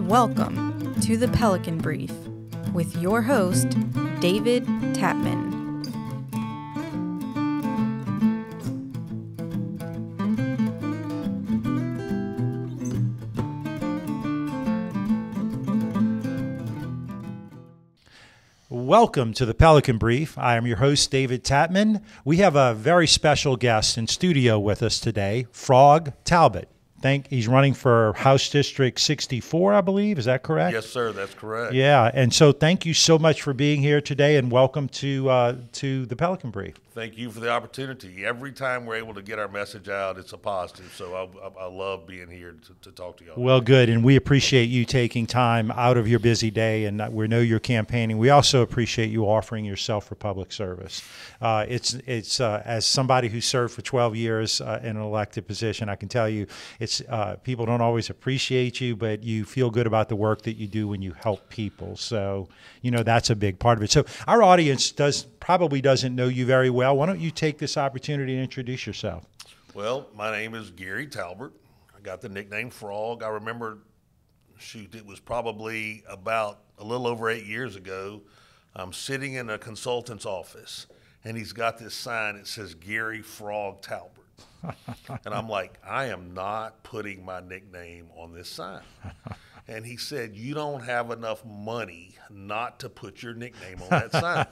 Welcome to the Pelican Brief with your host, David Tapman. Welcome to the Pelican Brief. I am your host, David Tapman. We have a very special guest in studio with us today, Frogs Talbert. He's running for House District 64, I believe. Is that correct? Yes, sir. That's correct. Yeah, and so thank you so much for being here today, and welcome to the Pelican Brief. Thank you for the opportunity. Every time we're able to get our message out, it's a positive. So I love being here to talk to y'all. Well, good, and we appreciate you taking time out of your busy day, and we know you're campaigning. We also appreciate you offering yourself for public service. It's as somebody who served for 12 years in an elected position, I can tell you, it's people don't always appreciate you, but you feel good about the work that you do when you help people. So, that's a big part of it. So our audience probably doesn't know you very well. Why don't you take this opportunity to introduce yourself? Well, my name is Garry Talbert. I got the nickname Frog. I remember, it was probably about a little over 8 years ago. I'm sitting in a consultant's office, and he's got this sign that says Garry Frog Talbert. And I'm like, I am not putting my nickname on this sign. And he said, you don't have enough money not to put your nickname on that sign.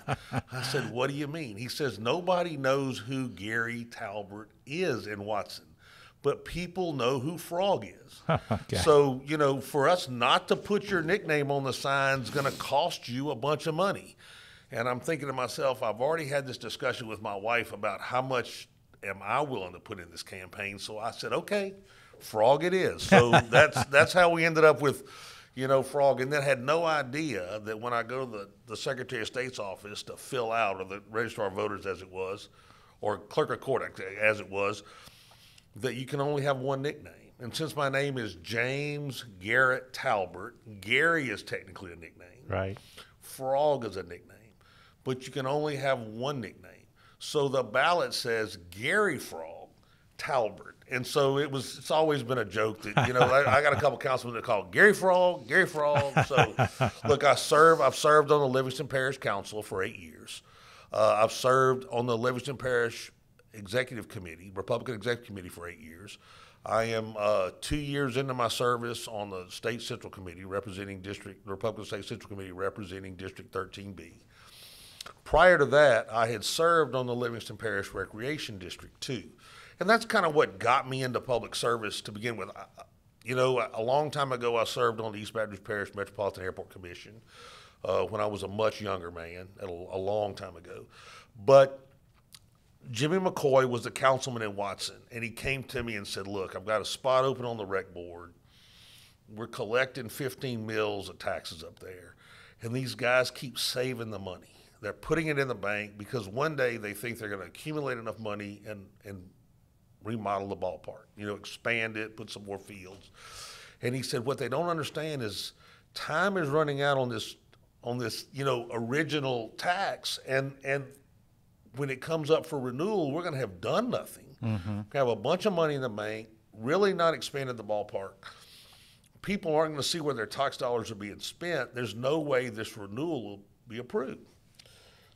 I said, what do you mean? He says, nobody knows who Garry Talbert is in Watson, but people know who Frog is. Okay. So, for us not to put your nickname on the sign is going to cost you a bunch of money. And I'm thinking to myself, I've already had this discussion with my wife about how much am I willing to put in this campaign. So I said, okay, Frog it is. So that's how we ended up with, Frog. And then had no idea that when I go to the Secretary of State's office to fill out, or the Registrar of Voters as it was, or Clerk of Court as it was, that you can only have one nickname. And since my name is James Garrett Talbert, Garry is technically a nickname. Right. Frog is a nickname. But you can only have one nickname. So the ballot says Garry Frog Talbert. And so it's always been a joke that, I got a couple councilmen that call Garry Frog. So look, I've served on the Livingston Parish Council for 8 years. I've served on the Livingston Parish Executive Committee, Republican Executive Committee for 8 years. I am 2 years into my service on the State Central Committee the Republican State Central Committee representing District 13B. Prior to that, I had served on the Livingston Parish Recreation District 2. And that's kind of what got me into public service to begin with. A long time ago, I served on the East Baptist Parish Metropolitan Airport Commission when I was a much younger man, a long time ago. But Jimmy McCoy was the councilman in Watson, and he came to me and said, look, I've got a spot open on the rec board. We're collecting 15 mills of taxes up there, and these guys keep saving the money. They're putting it in the bank because one day they think they're going to accumulate enough money and remodel the ballpark, expand it, put some more fields. And he said, what they don't understand is time is running out on this, original tax. And when it comes up for renewal, we're going to have done nothing. Mm-hmm. We're going to have a bunch of money in the bank, really not expanded the ballpark. People aren't going to see where their tax dollars are being spent. There's no way this renewal will be approved.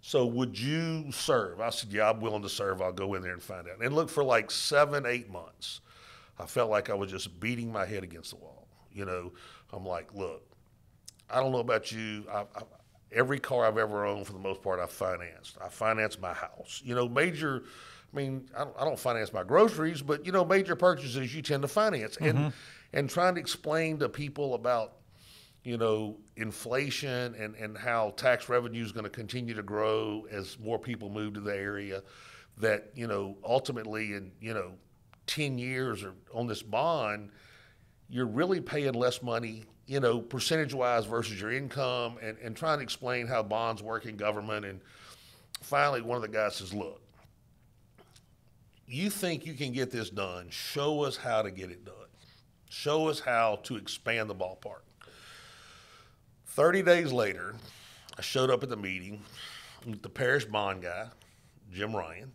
So would you serve? I said, yeah, I'm willing to serve. I'll go in there and find out. And look, for like 7-8 months, I felt like I was just beating my head against the wall. I'm like, look, I don't know about you. Every car I've ever owned, for the most part, I've financed. I financed my house. I don't finance my groceries, but, major purchases you tend to finance. Mm-hmm. And trying to explain to people about, inflation and how tax revenue is going to continue to grow as more people move to the area, that, ultimately in, 10 years or on this bond, you're really paying less money, percentage-wise versus your income, and trying to explain how bonds work in government. And finally, one of the guys says, look, you think you can get this done, show us how to get it done. Show us how to expand the ballpark. 30 days later, I showed up at the meeting with the parish bond guy, Jim Ryan,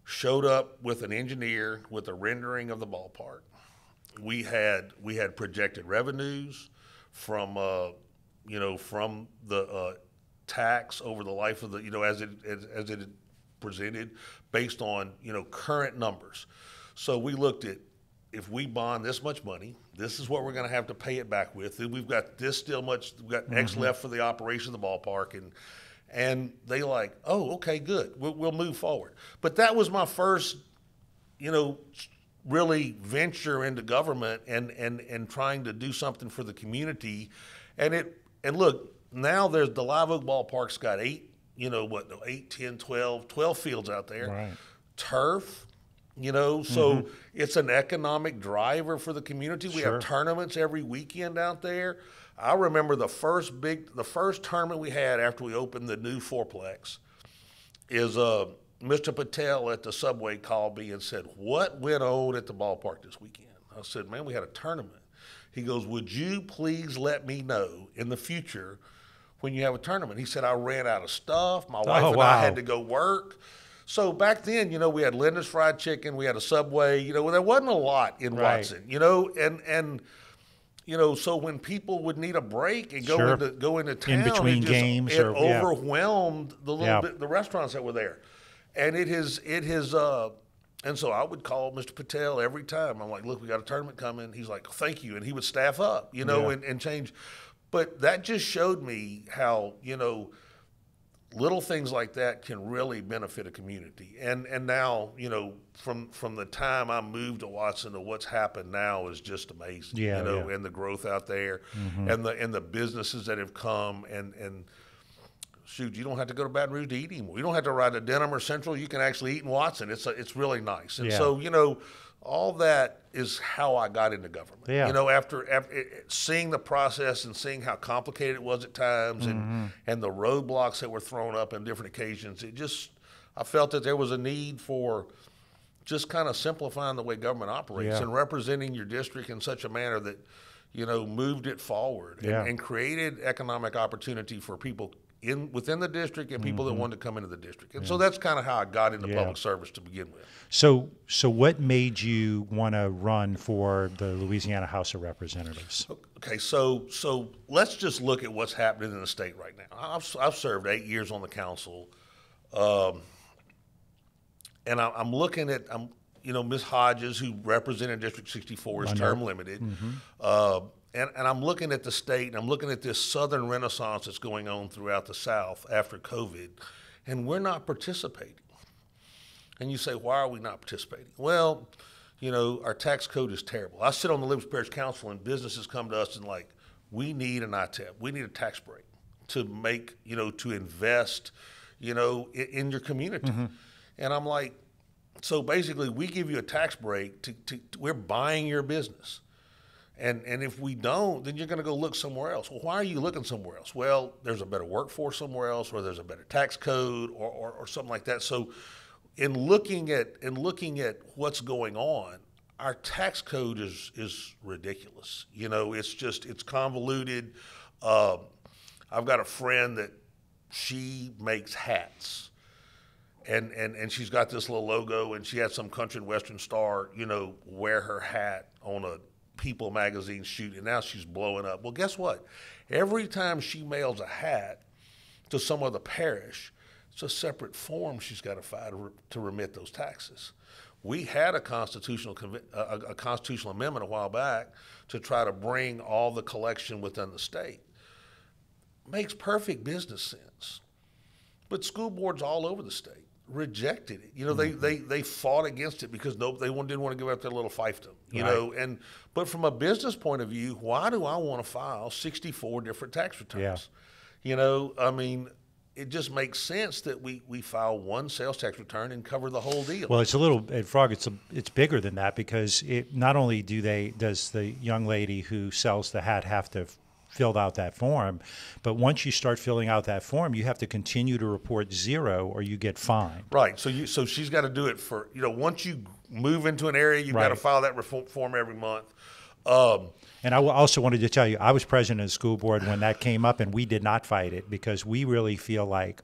showed up with an engineer with a rendering of the ballpark. We had projected revenues, from from the tax over the life of the as it presented based on current numbers. So we looked at, if we bond this much money, this is what we're going to have to pay it back with. And we've got we've got X left for the operation of the ballpark, and they like, oh, okay, good, we'll move forward. But that was my first, really venture into government and trying to do something for the community. And look, now there's the Live Oak Ballpark's got 8, 10, 12 fields out there. Right. Turf, so it's an economic driver for the community. We have tournaments every weekend out there. I remember the first tournament we had after we opened the new fourplex is Mr. Patel at the Subway called me and said, what went on at the ballpark this weekend? I said, man, we had a tournament. He goes, would you please let me know in the future when you have a tournament? He said, I ran out of stuff. My wife and I had to go work. So back then, we had Linda's Fried Chicken, we had a Subway, there wasn't a lot in Watson, so when people would need a break and go into town, in between games, it overwhelmed the restaurants that were there. And and so I would call Mr. Patel every time. I'm like, look, we got a tournament coming. He's like, thank you. And he would staff up, and change. But that just showed me how, little things like that can really benefit a community. And now, from the time I moved to Watson to what's happened now is just amazing. And the growth out there, and the businesses that have come, and shoot, you don't have to go to Baton Rouge to eat anymore. You don't have to ride to Denham or Central. You can actually eat in Watson. It's really nice. And so, all that is how I got into government. After seeing the process and seeing how complicated it was at times, and the roadblocks that were thrown up on different occasions, I felt that there was a need for just kind of simplifying the way government operates and representing your district in such a manner that, moved it forward and created economic opportunity for people within the district and people that wanted to come into the district. And so that's kind of how I got into public service to begin with. So what made you want to run for the Louisiana House of Representatives? Okay, so let's just look at what's happening in the state right now. I've served 8 years on the council, and I'm looking at Ms. Hodges, who represented District 64, is term limited. And I'm looking at the state, and I'm looking at this southern renaissance that's going on throughout the South after COVID, and we're not participating. And you say, why are we not participating? Well, our tax code is terrible. I sit on the Liberty Parish Council, and businesses come to us and like, we need an ITEP. We need a tax break to make, to invest, in your community. And I'm like, so basically we give you a tax break we're buying your business. And if we don't, then you're going to go look somewhere else. Well, why are you looking somewhere else? Well, there's a better workforce somewhere else, or there's a better tax code, or something like that. So, in looking at what's going on, our tax code is ridiculous. It's convoluted. I've got a friend that she makes hats, and she's got this little logo, and she had some country and western star, wear her hat on a People magazine shoot, and now she's blowing up. Well, guess what? Every time she mails a hat to some other parish, it's a separate form she's got to file to remit those taxes. We had a constitutional amendment a while back to try to bring all the collection within the state. Makes perfect business sense. But school boards all over the state rejected it. They fought against it because they didn't want to give up their little fiefdom. But from a business point of view, why do I want to file 64 different tax returns? It just makes sense that we file one sales tax return and cover the whole deal. Well, it's a little at Frog. It's bigger than that, because not only does the young lady who sells the hat have to filled out that form, but once you start filling out that form, you have to continue to report 0 or you get fined. Right. So she's got to do it for, once you move into an area, you've got to file that form every month. And I also wanted to tell you, I was president of the school board when that came up, and we did not fight it because we really feel like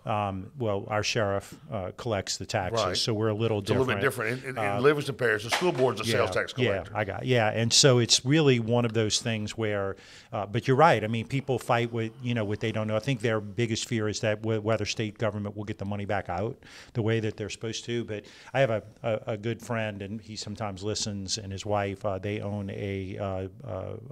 well, our sheriff collects the taxes, Right. so we're a little It's different. a little bit different. In Livingston Parish, the school board's a sales tax collector. And so it's really one of those things where, but you're right. I mean, people fight with what they don't know. I think their biggest fear is that whether state government will get the money back out the way that they're supposed to. But I have a good friend, and he sometimes listens, and his wife. They own a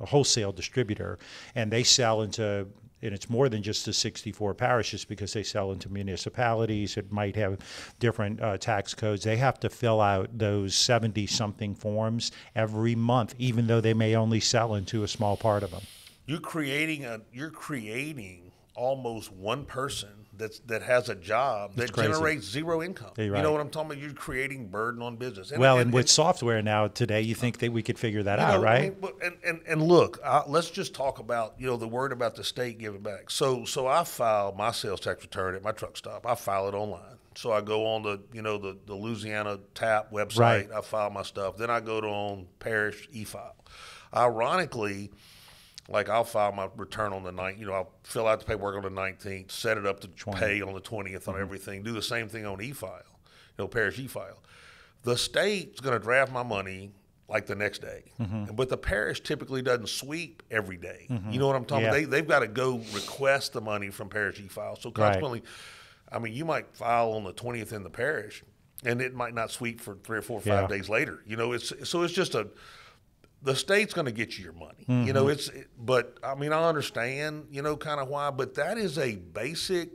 wholesale distributor, and they sell into. And it's more than just the 64 parishes because they sell into municipalities. It might have different tax codes. They have to fill out those 70-something forms every month, even though they may only sell into a small part of them. You're creating almost one person that has a job that generates zero income. Right. You know what I'm talking about? You're creating burden on business. And with software now today, you think that we could figure that out, right? And look, let's just talk about the word about the state giving back. So I file my sales tax return at my truck stop. I file it online. So I go on the Louisiana TAP website. Right. I file my stuff. Then I go on parish e-file. Ironically, like I'll file my return on the 9th. I'll fill out the paperwork on the 19th, set it up to pay on the 20th on everything. Do the same thing on e-file, parish e-file. The state's going to draft my money like the next day, but the parish typically doesn't sweep every day. You know what I'm talking about? They've got to go request the money from parish e-file. So consequently, I mean, you might file on the 20th in the parish, and it might not sweep for 3 or 4 or 5 days later. It's just the state's going to get you your money. But I mean, I understand, kind of why, but that is a basic,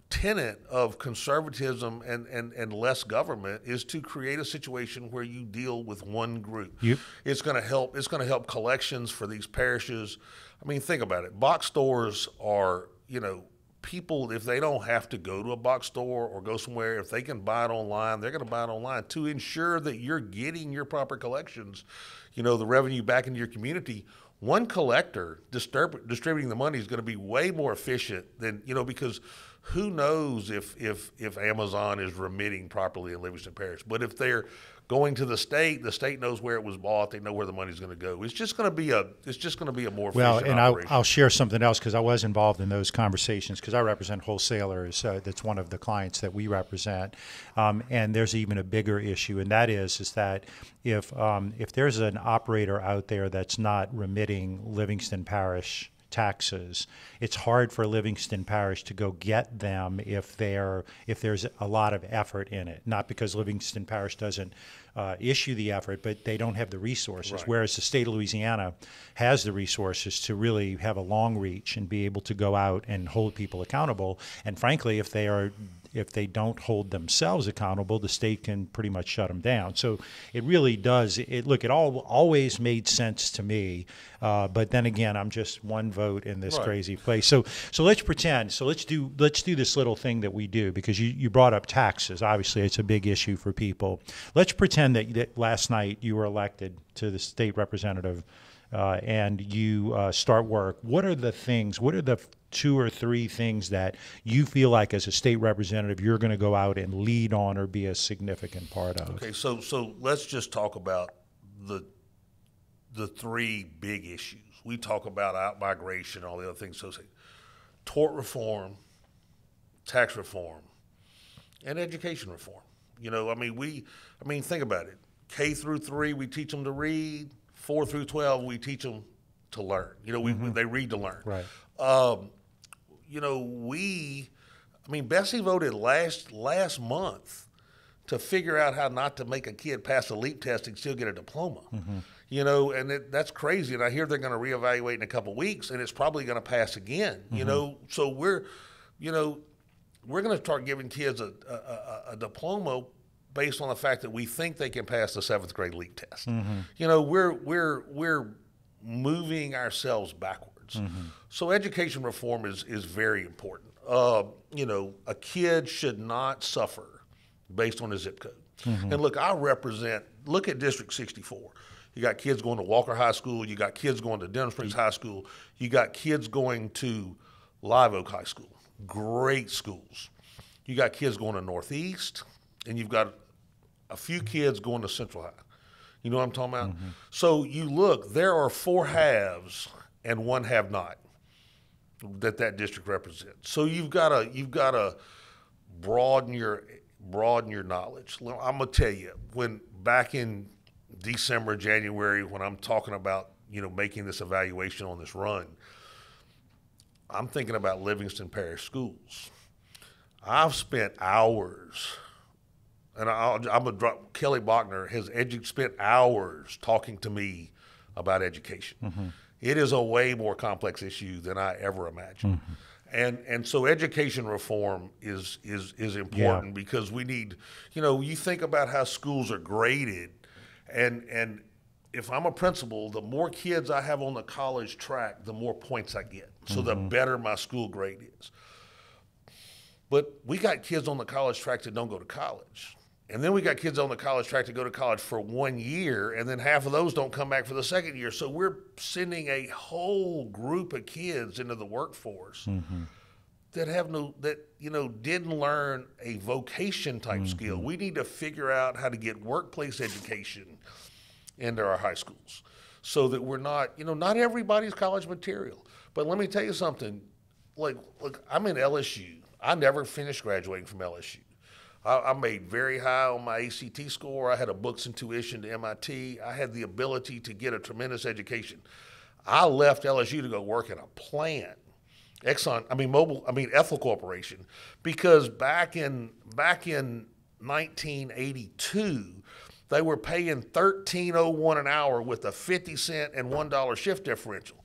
tenet of conservatism and less government is to create a situation where you deal with one group. Yep. It's going to help collections for these parishes. I mean, think about it. Box stores are, people, if they don't have to go to a box store or go somewhere, if they can buy it online, they're going to buy it online to ensure that you're getting your proper collections, the revenue back into your community. One collector distributing the money is going to be way more efficient than, because who knows if Amazon is remitting properly in Livingston Parish. But if they're going to the state knows where it was bought. They know where the money's going to go. It's just going to be a more efficient operation. I'll share something else because I was involved in those conversations because I represent wholesalers. That's one of the clients that we represent. And there's even a bigger issue, and that is that if there's an operator out there that's not remitting Livingston Parish taxes, it's hard for Livingston Parish to go get them if there's a lot of effort in it. Not because Livingston Parish doesn't issue the effort, but they don't have the resources. Right. Whereas the state of Louisiana has the resources to really have a long reach and be able to go out and hold people accountable. And frankly, if they don't hold themselves accountable, the state can pretty much shut them down. So it really does. It always made sense to me. But then again, I'm just one vote in this crazy place. So let's pretend. So let's do this little thing that we do because you brought up taxes. Obviously, it's a big issue for people. Let's pretend that last night you were elected to the state representative and you start work. What are the 2 or 3 things that you feel like as a state representative you're going to go out and lead on or be a significant part of? Okay, so let's just talk about the 3 big issues. We talk about out-migration and all the other things. So tort reform, tax reform, and education reform. Think about it. K through 3, we teach them to read. 4 through 12, we teach them to learn. They read to learn. Right. Bessie voted last month to figure out how not to make a kid pass a LEAP test and still get a diploma. And that's crazy. And I hear they're going to reevaluate in a couple of weeks, and it's probably going to pass again. So we're going to start giving kids a diploma based on the fact that we think they can pass the 7th grade LEAP test. We're moving ourselves backwards. So education reform is very important. A kid should not suffer based on his zip code. And look at District 64. You got kids going to Walker High School. You got kids going to Denham Springs High School. You got kids going to Live Oak High School. Great schools. You got kids going to Northeast, and you've got a few kids going to Central High. You know what I'm talking about? So you look, there are 4 haves and 1 have not. that district represents. So you've got to broaden your knowledge. I'm gonna tell you, when back in December, January, when I'm talking about making this evaluation on this run, I'm thinking about Livingston Parish schools. I've spent hours, and I'm gonna drop Kelly Bachner has spent hours talking to me about education. Mm-hmm. It is a way more complex issue than I ever imagined. Mm-hmm. And so education reform is important because we need, you think about how schools are graded, and if I'm a principal, the more kids I have on the college track, the more points I get. So the better my school grade is. But we got kids on the college track that don't go to college. And then we got kids on the college track to go to college for 1 year, and then half of those don't come back for the second year. So we're sending a whole group of kids into the workforce that didn't learn a vocation type skill. We need to figure out how to get workplace education into our high schools so that we're not, not everybody's college material. But let me tell you something. Look, I'm in LSU. I never finished graduating from LSU. I made very high on my ACT score. I had a books and tuition to MIT. I had the ability to get a tremendous education. I left LSU to go work in a plant, Ethel Corporation, because back in 1982, they were paying $13.01 an hour with a 50-cent and $1 shift differential.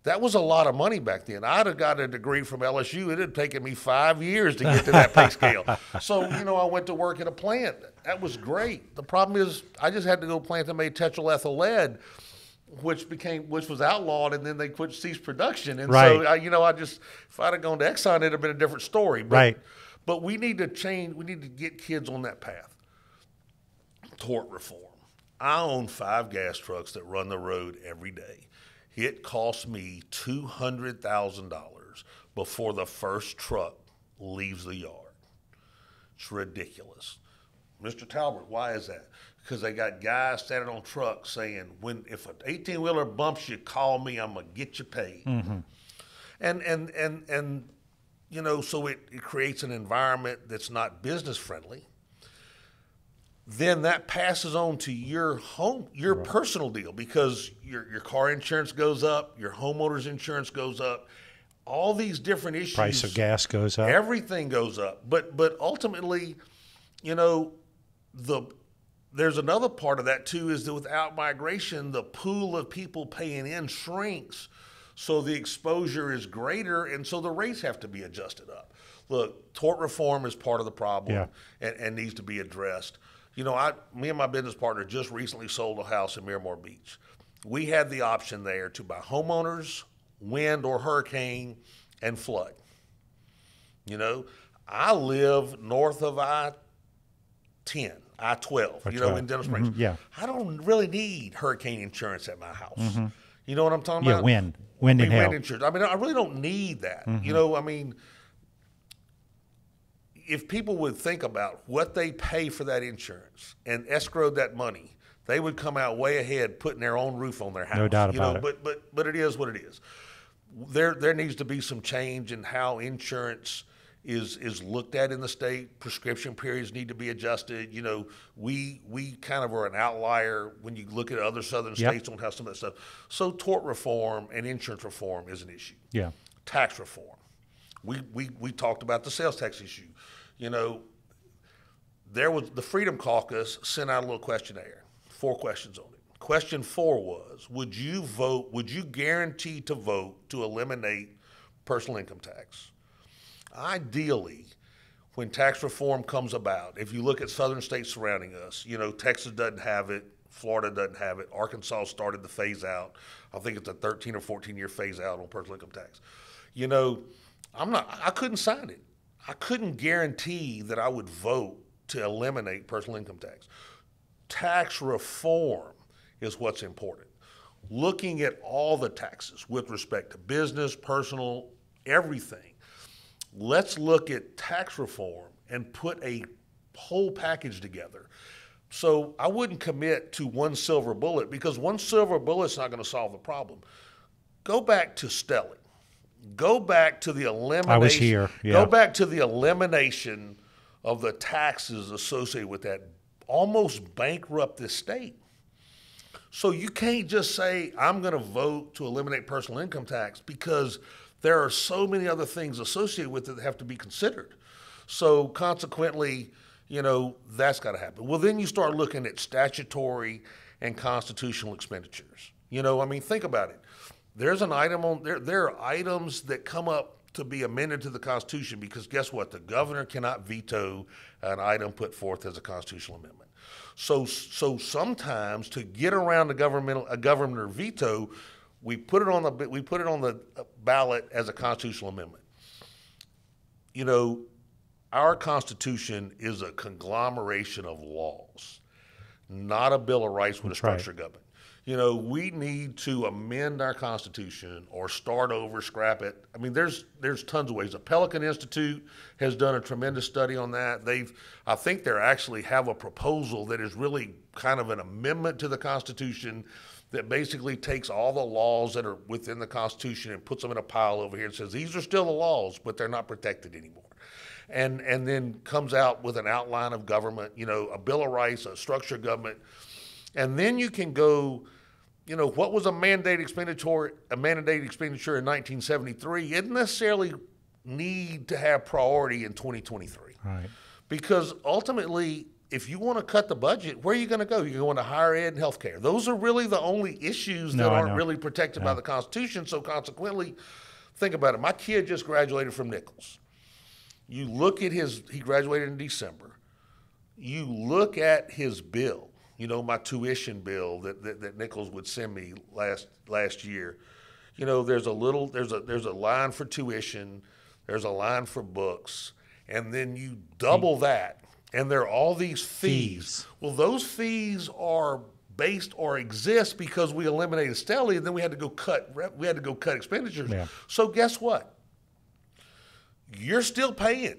That was a lot of money back then. I'd have got a degree from LSU. It had taken me 5 years to get to that pay scale. So, I went to work at a plant. That was great. The problem is I just had to go plant that made tetraethyl lead, which was outlawed, and then they ceased production. And so, if I'd have gone to Exxon, it'd have been a different story. But we need to change. We need to get kids on that path. Tort reform. I own 5 gas trucks that run the road every day. It costs me $200,000 before the first truck leaves the yard. It's ridiculous. Mr. Talbert, why is that? Because they got guys standing on trucks saying, if an 18-wheeler bumps you, call me, I'm going to get you paid. Mm-hmm. And so it creates an environment that's not business friendly. Then that passes on to your personal deal, because your car insurance goes up, your homeowner's insurance goes up, all these different issues. Price of gas goes up. Everything goes up. But ultimately, there's another part of that too, is that without migration, the pool of people paying in shrinks, so the exposure is greater, and so the rates have to be adjusted up. Look, tort reform is part of the problem and needs to be addressed. Me and my business partner just recently sold a house in Miramar Beach. We had the option there to buy homeowners, wind or hurricane, and flood. I live north of I-10, I-12, in Denham Springs. I don't really need hurricane insurance at my house. Mm-hmm. You know what I'm talking about? Wind and hail. Wind insurance. I really don't need that. Mm-hmm. If people would think about what they pay for that insurance and escrow that money, they would come out way ahead putting their own roof on their house. No doubt about it. But it is what it is. There needs to be some change in how insurance is looked at in the state. Prescription periods need to be adjusted. We kind of are an outlier when you look at other southern states on how some of that stuff. So tort reform and insurance reform is an issue. Yeah. Tax reform. We talked about the sales tax issue. There was the Freedom Caucus sent out a little questionnaire, 4 questions on it. Question 4 was, would you guarantee to vote to eliminate personal income tax? Ideally, when tax reform comes about, if you look at southern states surrounding us, Texas doesn't have it, Florida doesn't have it, Arkansas started the phase out. I think it's a 13 or 14-year phase out on personal income tax. I couldn't sign it. I couldn't guarantee that I would vote to eliminate personal income tax. Tax reform is what's important. Looking at all the taxes with respect to business, personal, everything. Let's look at tax reform and put a whole package together. So I wouldn't commit to one silver bullet, because one silver bullet's not going to solve the problem. Go back to Stelling. go back to the elimination. I was here. Yeah. Go back to the elimination of the taxes associated with that. Almost bankrupt this state. So you can't just say, I'm going to vote to eliminate personal income tax, because there are so many other things associated with it that have to be considered. So consequently, that's got to happen. Well, then you start looking at statutory and constitutional expenditures. Think about it. There's an item on there. There are items that come up to be amended to the Constitution, because guess what? The governor cannot veto an item put forth as a constitutional amendment. So sometimes, to get around a governor veto, we put it on the ballot as a constitutional amendment. Our Constitution is a conglomeration of laws, not a Bill of Rights with a structured government. We need to amend our Constitution or start over, scrap it. There's tons of ways. The Pelican Institute has done a tremendous study on that. I think they actually have a proposal that is really kind of an amendment to the Constitution that basically takes all the laws that are within the Constitution and puts them in a pile over here and says, these are still the laws, but they're not protected anymore. And then comes out with an outline of government, a Bill of Rights, a structured government. And then you can go, what was a mandated expenditure in 1973? It didn't necessarily need to have priority in 2023. Right. Because ultimately, if you want to cut the budget, where are you going to go? You're going to higher ed and healthcare. Those are really the only issues that aren't really protected by the Constitution. So consequently, think about it. My kid just graduated from Nichols. You look at he graduated in December. You look at his bill, my tuition bill that Nichols would send me last year. There's a line for tuition, there's a line for books, and then you double that, and there are all these fees. Well, those fees are based or exist because we eliminated Stelly, and then we had to go cut expenditures. Yeah. So guess what? You're still paying.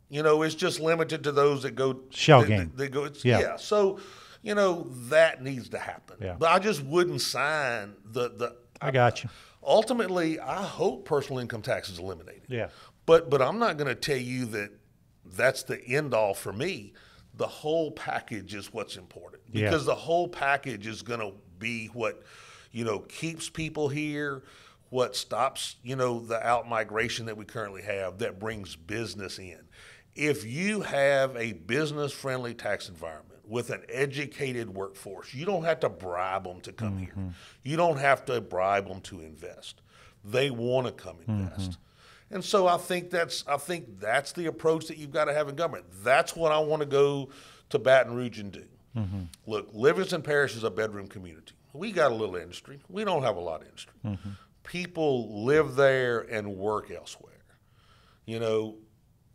It's just limited to those that go shell game. They go. Yeah. So, that needs to happen. Yeah. But I just wouldn't sign the. I got you. Ultimately, I hope personal income tax is eliminated. Yeah. But I'm not going to tell you that that's the end all for me. The whole package is what's important, because the whole package is going to be what, keeps people here. What stops, the out-migration that we currently have, that brings business in. If you have a business-friendly tax environment with an educated workforce, you don't have to bribe them to come here. You don't have to bribe them to invest. They want to come invest. And so I think that's the approach that you've got to have in government. That's what I want to go to Baton Rouge and do. Look, Livingston Parish is a bedroom community. We got a little industry. We don't have a lot of industry. People live there and work elsewhere.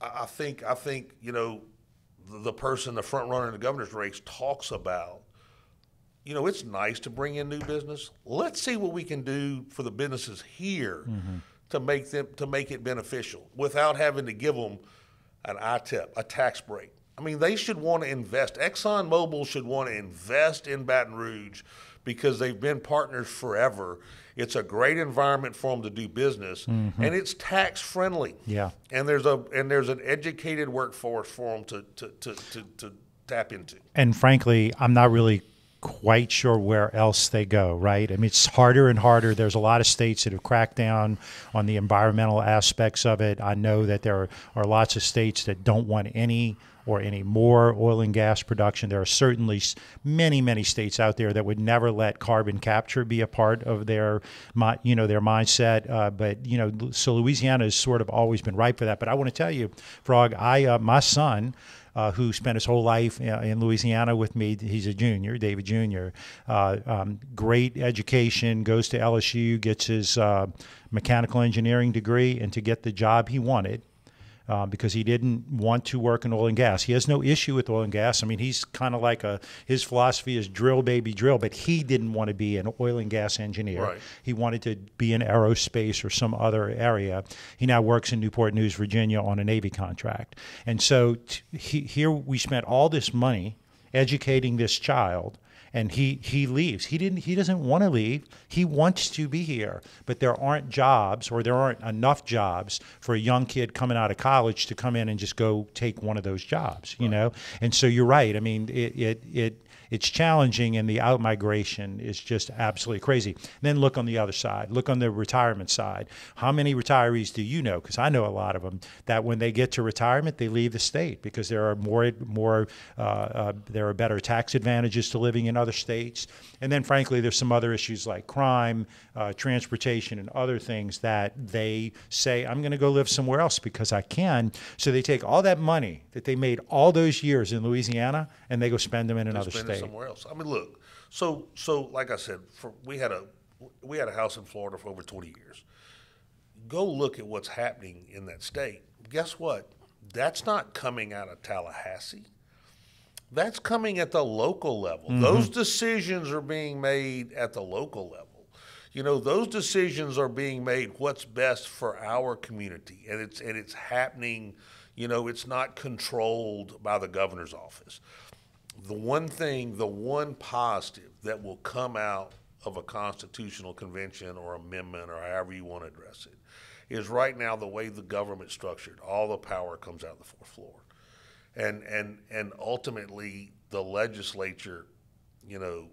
I think the person, the front runner in the governor's race, talks about, it's nice to bring in new business. Let's see what we can do for the businesses here to make it beneficial without having to give them an ITEP, a tax break. They should want to invest. ExxonMobil should want to invest in Baton Rouge because they've been partners forever. It's a great environment for them to do business, and it's tax friendly. Yeah. And there's an educated workforce for them to tap into. And frankly, I'm not really quite sure where else they go, right? It's harder and harder. There's a lot of states that have cracked down on the environmental aspects of it. I know that there are lots of states that don't want any more oil and gas production. There are certainly many, many states out there that would never let carbon capture be a part of their mindset. But so Louisiana has sort of always been ripe for that. But I want to tell you, Frog, my son, who spent his whole life in Louisiana with me. He's a junior, David Jr. Great education, goes to LSU, gets his mechanical engineering degree, and to get the job he wanted, because he didn't want to work in oil and gas. He has no issue with oil and gas. He's kind of like his philosophy is drill, baby, drill, but he didn't want to be an oil and gas engineer. Right. He wanted to be in aerospace or some other area. He now works in Newport News, Virginia on a Navy contract. And so here we spent all this money educating this child, and he leaves. He doesn't want to leave. He wants to be here, but there aren't jobs, or there aren't enough jobs for a young kid coming out of college to come in and just go take one of those jobs, you know? And so you're right. I mean, it's challenging, and the out-migration is just absolutely crazy. Then look on the other side. Look on the retirement side. How many retirees do you know? Because I know a lot of them, that when they get to retirement, they leave the state because there are there are better tax advantages to living in other states. And then, frankly, there's some other issues like crime, transportation, and other things that they say, I'm going to go live somewhere else because I can. So they take all that money that they made all those years in Louisiana, and they go spend them in another state. Somewhere else. I mean, look. So like I said, we had a house in Florida for over 20 years. Go look at what's happening in that state. Guess what? That's not coming out of Tallahassee. That's coming at the local level. Mm-hmm. Those decisions are being made at the local level. You know, those decisions are being made what's best for our community, and it's happening. You know, it's not controlled by the governor's office. The one positive that will come out of a constitutional convention or amendment or however you want to address it is right now the way the government's structured. All the power comes out of the fourth floor. And ultimately the legislature, you know,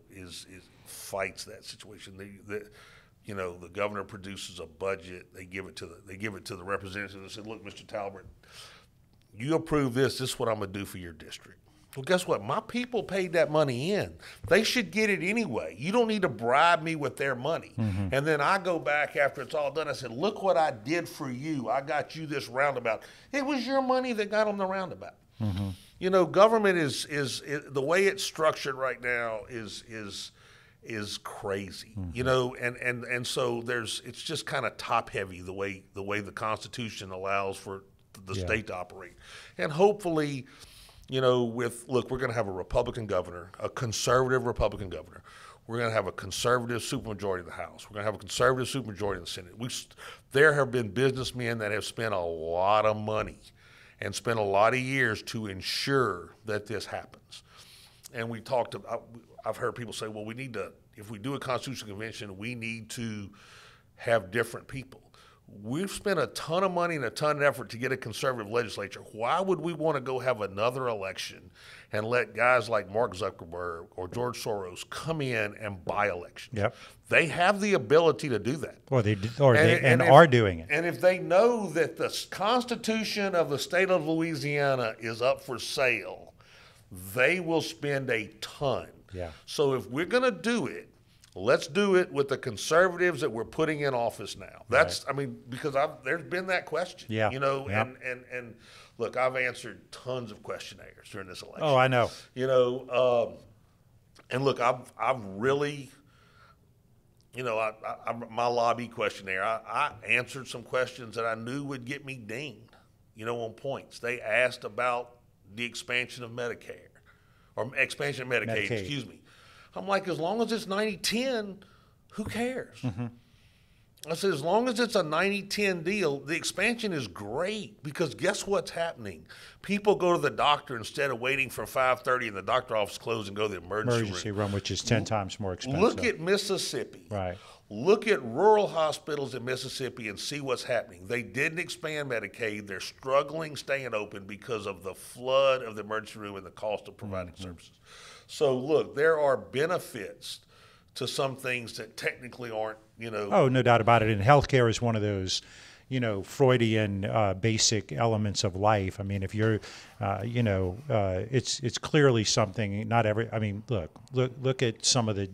fights that situation. You know, the governor produces a budget. They give it to the representatives and say, look, Mr. Talbert, you approve this. This is what I'm going to do for your district. Well, guess what? My people paid that money in. They should get it anyway. You don't need to bribe me with their money. Mm-hmm. And then I go back after it's all done. I said, look what I did for you. I got you this roundabout. It was your money that got them the roundabout. Mm-hmm. You know, government is the way it's structured right now is crazy. Mm-hmm. You know, and so it's just kind of top heavy the way the Constitution allows for the state to operate. And hopefully, you know, we're going to have a Republican governor, a conservative Republican governor. We're going to have a conservative supermajority in the House. We're going to have a conservative supermajority in the Senate. There have been businessmen that have spent a lot of money and spent a lot of years to ensure that this happens. And I've heard people say, well, if we do a constitutional convention, we need to have different people. We've spent a ton of money and a ton of effort to get a conservative legislature. Why would we want to go have another election and let guys like Mark Zuckerberg or George Soros come in and buy elections? Yep. They have the ability to do that. Or they are doing it. And if they know that the Constitution of the state of Louisiana is up for sale, they will spend a ton. Yeah. So if we're going to do it, let's do it with the conservatives that we're putting in office now. That's, right. I mean, because there's been that question. Yeah. You know, yeah. And look, I've answered tons of questionnaires during this election. Oh, I know. You know, and look, I've really, you know, my lobby questionnaire, I answered some questions that I knew would get me dinged, you know, on points. They asked about the expansion of Medicare, or expansion of Medicaid. Excuse me. I'm like, as long as it's 90-10, who cares? Mm-hmm. I said, as long as it's a 90-10 deal, the expansion is great, because guess what's happening? People go to the doctor instead of waiting for 5:30 and the doctor office closed and go to the emergency room, which is 10 times more expensive. Look at Mississippi. Right. Look at rural hospitals in Mississippi and see what's happening. They didn't expand Medicaid. They're struggling staying open because of the flood of the emergency room and the cost of providing services. So, look, there are benefits to some things that technically aren't, you know. Oh, no doubt about it. And healthcare is one of those, you know, Freudian basic elements of life. I mean, if you're, you know, it's clearly something. Not every. I mean, look at some of the.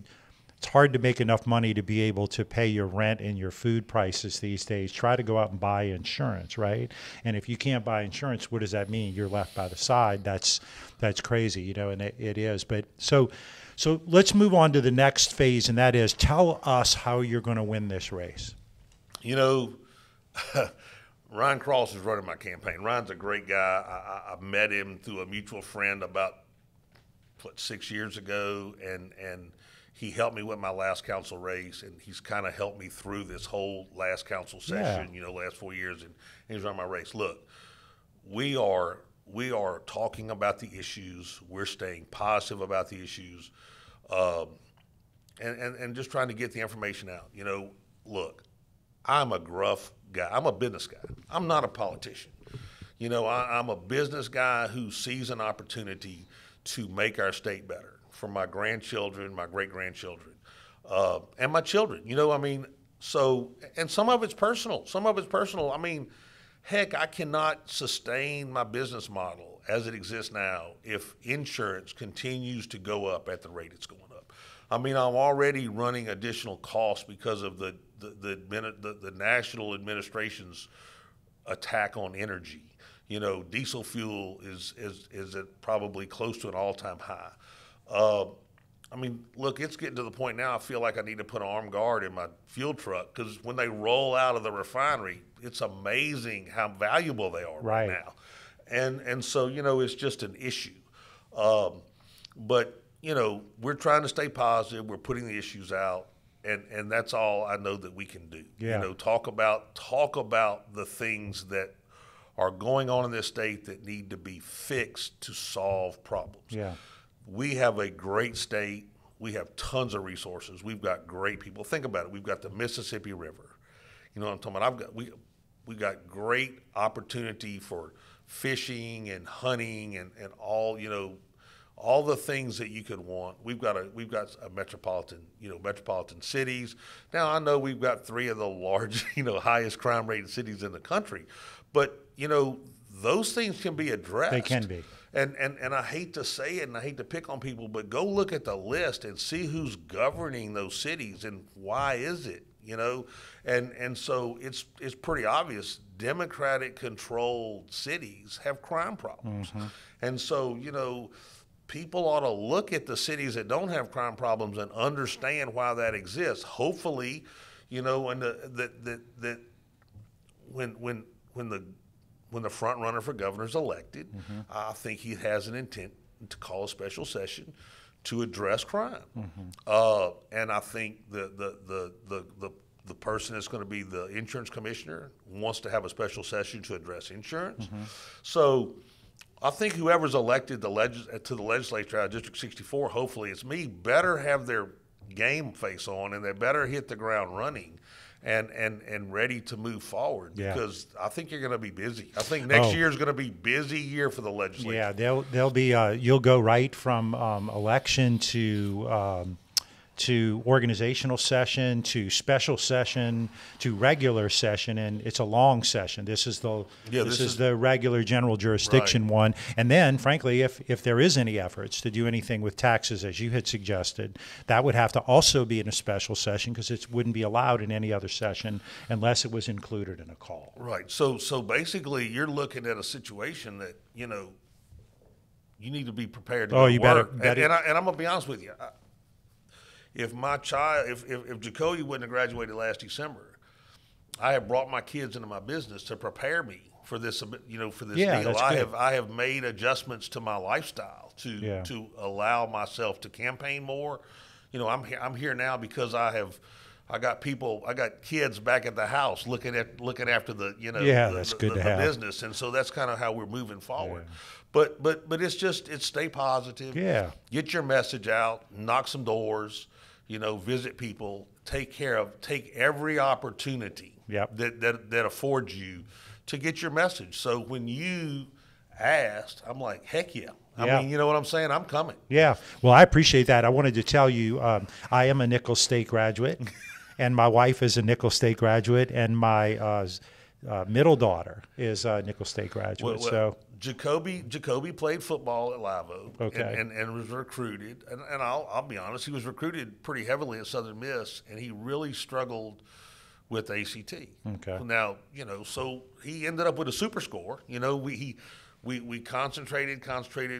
It's hard to make enough money to be able to pay your rent and your food prices these days. Try to go out and buy insurance, right? And if you can't buy insurance, what does that mean? You're left by the side. That's crazy, you know, and it is. But so let's move on to the next phase, and that is tell us how you're going to win this race. You know, Ryan Cross is running my campaign. Ryan's a great guy. I met him through a mutual friend about 6 years ago, and he helped me with my last council race, and he's kind of helped me through this whole last council session, you know, last 4 years, and he's running my race. Look, we are talking about the issues. We're staying positive about the issues. and just trying to get the information out. Look, I'm a gruff guy. I'm a business guy. I'm not a politician. I'm a business guy who sees an opportunity to make our state better for my grandchildren, my great-grandchildren, and my children. So, and some of it's personal. Heck, I cannot sustain my business model as it exists now if insurance continues to go up at the rate it's going up. I'm already running additional costs because of the national administration's attack on energy. Diesel fuel is at probably close to an all-time high. Look, it's getting to the point now I feel like I need to put an armed guard in my fuel truck because when they roll out of the refinery, it's amazing how valuable they are right now. And so, it's just an issue. But, we're trying to stay positive. We're putting the issues out. And that's all I know that we can do. Yeah. Talk about the things that are going on in this state that need to be fixed to solve problems. Yeah. We have a great state. We have tons of resources. We've got great people. Think about it. We've got the Mississippi River. You know what I'm talking about? We got great opportunity for fishing and hunting and all, all the things that you could want. We've got a metropolitan cities. Now I know we've got 3 of the large, highest crime rated cities in the country, but those things can be addressed. They can be. And I hate to say it and I hate to pick on people, but go look at the list and see who's governing those cities and why is it, And so it's pretty obvious Democratic controlled cities have crime problems. Mm-hmm. And so, people ought to look at the cities that don't have crime problems and understand why that exists. Hopefully, and that when the front runner for governor is elected, mm-hmm. I think he has an intent to call a special session to address crime. Mm-hmm. And I think the person that's going to be the insurance commissioner wants to have a special session to address insurance. Mm-hmm. So I think whoever's elected to the legislature out of District 64, hopefully it's me, better have their game face on and they better hit the ground running and ready to move forward because I think you're going to be busy. I think next year is going to be a busy year for the legislature. Yeah, they'll be. You'll go right from election to organizational session, to special session, to regular session, and it's a long session. This is the regular general jurisdiction one. And then, frankly, if there is any efforts to do anything with taxes, as you had suggested, that would have to also be in a special session because it wouldn't be allowed in any other session unless it was included in a call. Right. So basically, you're looking at a situation that you need to be prepared to go to work. And I'm gonna be honest with you. If my child, if Jacoby wouldn't have graduated last December, I have brought my kids into my business to prepare me for this, for this deal. I have made adjustments to my lifestyle to allow myself to campaign more. I'm here now because I got kids back at the house looking after the business, and so that's kind of how we're moving forward. Yeah. But it's stay positive. Yeah. Get your message out. Knock some doors. Visit people. Take every opportunity that affords you to get your message. So when you asked, I'm like, heck yeah. I mean, you know what I'm saying? I'm coming. Yeah. Well, I appreciate that. I wanted to tell you, I am a Nicholls State graduate, and my wife is a Nicholls State graduate, and my middle daughter is a Nicholls State graduate. So Jacoby played football at Live Oak and was recruited. And I'll be honest, he was recruited pretty heavily at Southern Miss, and he really struggled with ACT. Okay. Now, so he ended up with a super score. We concentrated,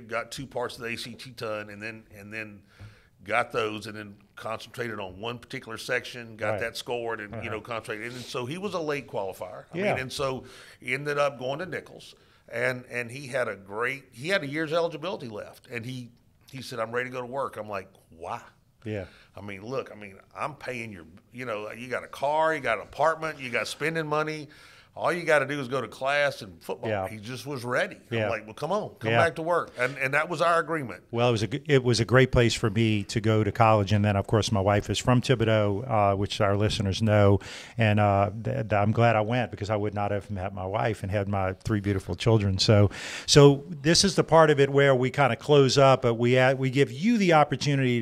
got 2 parts of the ACT done, and then got those, and then concentrated on one particular section, got that scored, and concentrated. And so he was a late qualifier. I mean, and so he ended up going to Nicholls, and he had a year's eligibility left, and he said, "I'm ready to go to work." I'm like, "Why?" Yeah. I mean, look, I'm paying you got a car, you got an apartment, you got spending money. all you got to do is go to class and football. Yeah. He just was ready. Yeah. I'm like, well, come on, come Yeah. back to work. And that was our agreement. Well, it was a great place for me to go to college, and then of course my wife is from Thibodaux, which our listeners know, and I'm glad I went, because I would not have met my wife and had my 3 beautiful children. So this is the part of it where we kind of close up, but we give you the opportunity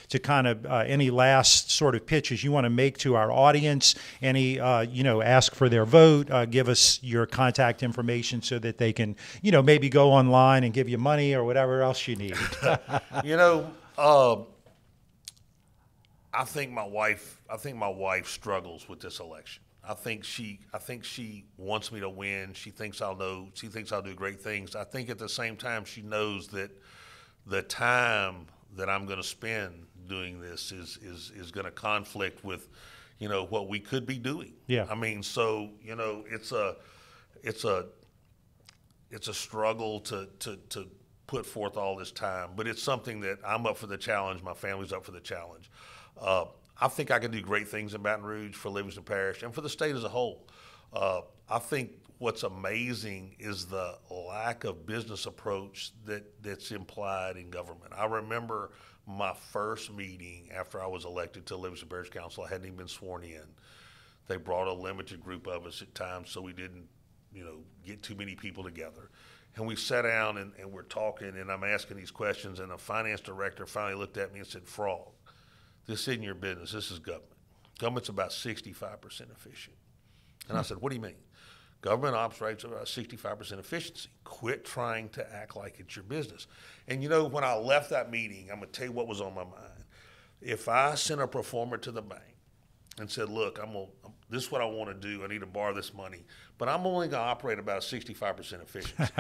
to kind of any last sort of pitches you want to make to our audience, any ask for their vote, give us your contact information so that they can maybe go online and give you money or whatever else you need. I think my wife struggles with this election. I think she wants me to win. She thinks I'll do great things. I think at the same time she knows that the time that I'm going to spend doing this is going to conflict with what we could be doing. Yeah. I mean, so it's a struggle to put forth all this time, but it's something that I'm up for the challenge. My family's up for the challenge. I think I can do great things in Baton Rouge for Livingston Parish and for the state as a whole. I think what's amazing is the lack of business approach that's implied in government. I remember my first meeting after I was elected to Livingston Parish Council. I hadn't even been sworn in. They brought a limited group of us at times, so we didn't get too many people together. And we sat down and we're talking, and I'm asking these questions, and the finance director finally looked at me and said, "Frog, this isn't your business, this is government. Government's about 65% efficient." And I said, "What do you mean?" "Government operates at about 65% efficiency. Quit trying to act like it's your business." And when I left that meeting, I'm gonna tell you what was on my mind. If I sent a performer to the bank and said, "Look, this is what I want to do. I need to borrow this money, but I'm only going to operate about a 65% efficiency."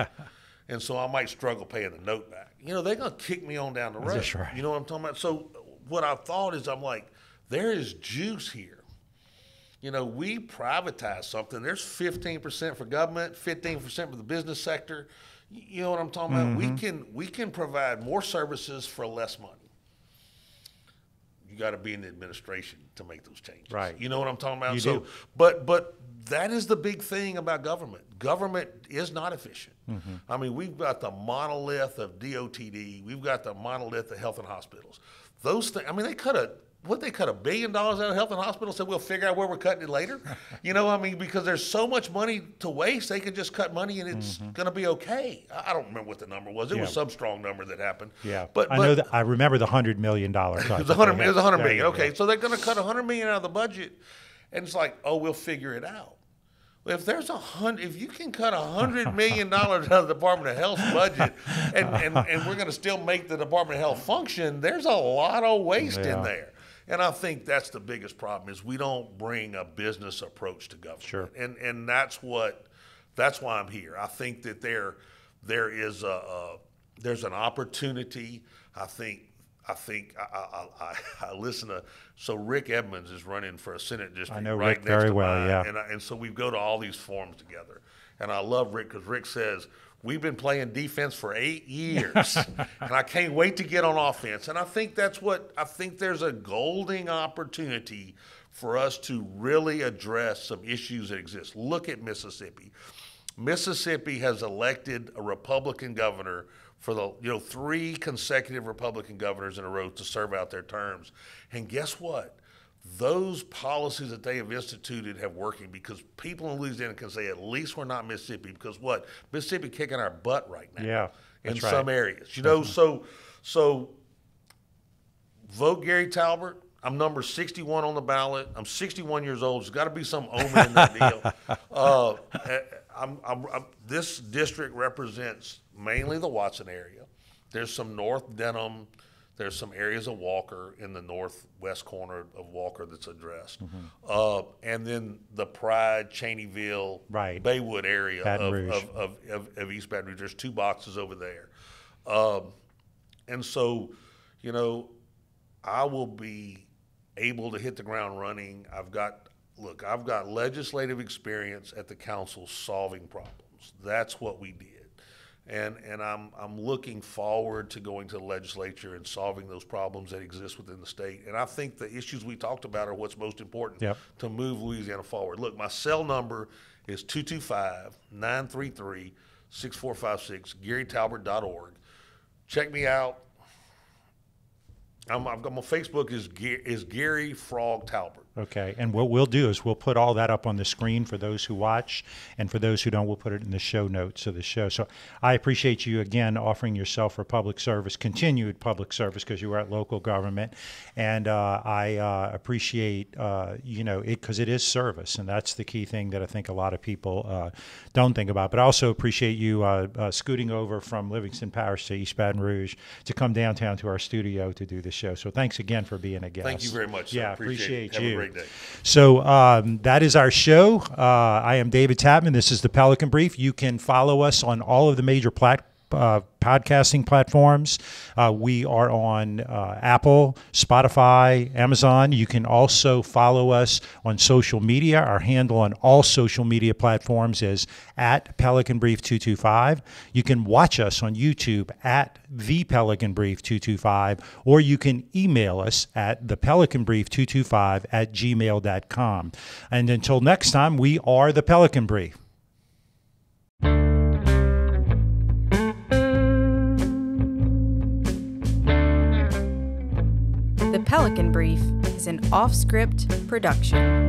And so I might struggle paying the note back. They're going to kick me on down the road. That's right. You know what I'm talking about? So what I thought is, I'm like, there is juice here. We privatize something. There's 15% for government, 15% for the business sector. You know what I'm talking about? We can provide more services for less money. You got to be in the administration to make those changes. Right. You know what I'm talking about? You do. But that is the big thing about government. Government is not efficient. I mean, we've got the monolith of DOTD. We've got the monolith of health and hospitals. Those things, I mean, they cut $1 billion out of health and hospitals, so we'll figure out where we're cutting it later. Because there's so much money to waste, they can just cut money and it's going to be okay. I don't remember what the number was. It was some strong number that happened. Yeah, but I remember the $100 million cut. It was $100 million. Yeah. Okay, so they're going to cut $100 million out of the budget, and it's like, oh, we'll figure it out. Well, if you can cut $100 million out of the Department of Health's budget, and we're going to still make the Department of Health function, there's a lot of waste in there. And I think that's the biggest problem, is we don't bring a business approach to government. Sure. And that's why I'm here. I think that there's an opportunity. I listen to, so Rick Edmonds is running for a Senate district. I know right Rick next very to well, mine. yeah. And so we go to all these forums together. And I love Rick, because Rick says, "We've been playing defense for 8 years, and I can't wait to get on offense." And I think there's a golden opportunity for us to really address some issues that exist. Look at Mississippi. Mississippi has elected a Republican governor for the 3 consecutive Republican governors in a row to serve out their terms. And guess what? Those policies that they have instituted have working, because people in Louisiana can say, at least we're not Mississippi, because what? Mississippi kicking our butt right now. Yeah, in that's right. some areas. So vote Garry Talbert. I'm number 61 on the ballot. I'm 61 years old. There's got to be some omen in that deal. This district represents mainly the Watson area. There's some North Denham. There's some areas of Walker in the northwest corner of Walker that's addressed. And then the Pride, Cheneyville, Right. Baywood area of East Baton Rouge. There's 2 boxes over there. And so, I will be able to hit the ground running. I've got legislative experience at the council solving problems. That's what we did. And I'm looking forward to going to the legislature and solving those problems that exist within the state. And I think the issues we talked about are what's most important to move Louisiana forward. Look, my cell number is 225-933-6456, GaryTalbert.org. Check me out. I'm on Facebook is Garry Frog Talbert. Okay, and what we'll do is we'll put all that up on the screen for those who watch, and for those who don't, we'll put it in the show notes of the show. So I appreciate you again offering yourself for public service, continued public service, because you were at local government, and I appreciate it because it is service, and that's the key thing that I think a lot of people don't think about. But I also appreciate you scooting over from Livingston Parish to East Baton Rouge to come downtown to our studio to do the show. So thanks again for being a guest. Thank you very much. Yeah, appreciate you. Have a great day. So that is our show. I am David Tapman. This is the Pelican Brief. You can follow us on all of the major podcasting platforms. We are on Apple, Spotify, Amazon. You can also follow us on social media. Our handle on all social media platforms is at Pelican Brief 225. You can watch us on YouTube at The Pelican Brief 225, or you can email us at thepelicanbrief225@gmail.com. And until next time, we are the Pelican Brief. The Pelican Brief is an off-script production.